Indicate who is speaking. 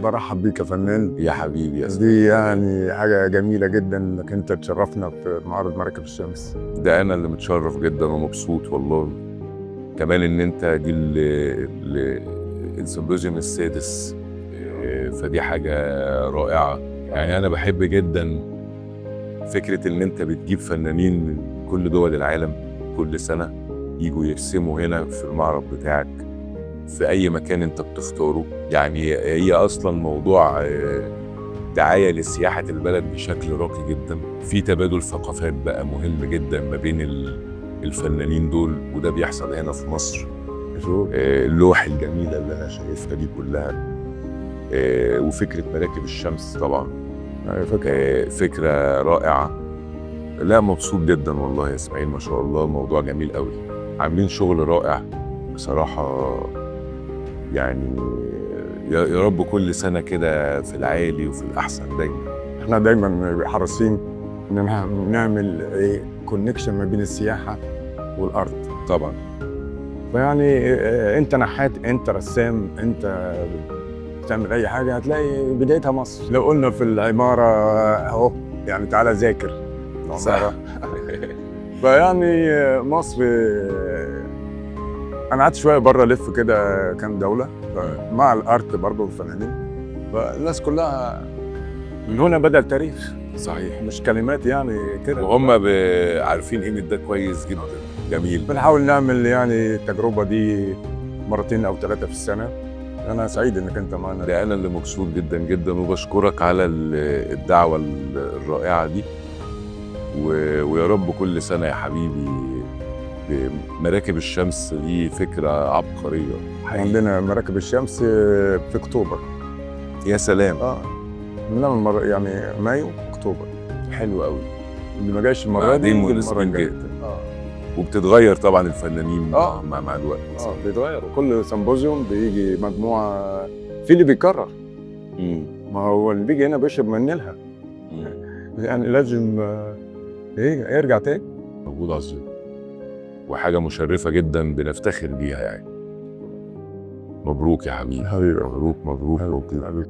Speaker 1: برحب بيك يا فنان.
Speaker 2: يا حبيبي يا
Speaker 1: دي يعني حاجة جميلة جدا انك انت تشرفنا في معرض مراكب الشمس.
Speaker 2: ده انا اللي متشرف جدا ومبسوط والله، كمان ان انت دي السيمبوزيوم السادس. فدي حاجة رائعة. يعني انا بحب جدا فكرة ان انت بتجيب فنانين من كل دول العالم كل سنة يجوا يرسموا هنا في المعرض بتاعك في اي مكان انت بتختاره. يعني هي اصلا موضوع دعاية لسياحة البلد بشكل راقي جدا. في تبادل ثقافات بقى مهم جدا ما بين الفنانين دول، وده بيحصل هنا في مصر. اللوح الجميلة اللي انا شايفها دي كلها، وفكرة مراكب الشمس طبعا فكرة رائعة. لا مبسوط جدا والله يا اسماعيل، ما شاء الله الموضوع جميل قوي، عاملين شغل رائع بصراحة. يعني يا رب كل سنة كده في العالي وفي الأحسن دايما.
Speaker 1: احنا دايما حريصين ان نعمل كونكشن ما بين السياحة والارض
Speaker 2: طبعا.
Speaker 1: فيعني انت نحات، انت رسام، انت بتعمل اي حاجة هتلاقي بدايتها مصر. لو قلنا في العمارة اهو، يعني تعالى ذاكر
Speaker 2: صح.
Speaker 1: فيعني مصر، انا قعدت شويه بره الف كده كام دوله مع الارت برضه والفنانين، فالناس كلها من هنا بدا التاريخ.
Speaker 2: صحيح،
Speaker 1: مش كلمات يعني كده،
Speaker 2: وهم عارفين قيمة ده كويس جدا. جميل.
Speaker 1: بنحاول نعمل يعني التجربه دي مرتين او 3 في السنه. انا سعيد انك انت معنا.
Speaker 2: ده انا اللي مبسوط جدا جدا، وبشكرك على الدعوة الرائعة دي. ويا رب كل سنة يا حبيبي مراكب الشمس دي فكرة عبقرية.
Speaker 1: عندنا مراكب الشمس في اكتوبر.
Speaker 2: يا سلام.
Speaker 1: بنعمل يعني مايو اكتوبر.
Speaker 2: حلو قوي.
Speaker 1: اللي ما جاش المره دي
Speaker 2: مناسبين جدا. وبتتغير طبعا الفنانين مع الوقت.
Speaker 1: بيتغير، وكل سيمبوزيوم بيجي مجموعه، في اللي بيكرر. ما هو اللي بيجي هنا بيشرب من نيلها. يعني لازم يرجع تاني.
Speaker 2: موجود عظيم، وحاجه مشرفه جدا بنفتخر بيها يعني. مبروك يا حبيبي.
Speaker 1: حبيبي،
Speaker 2: مبروك.
Speaker 1: حبيبي.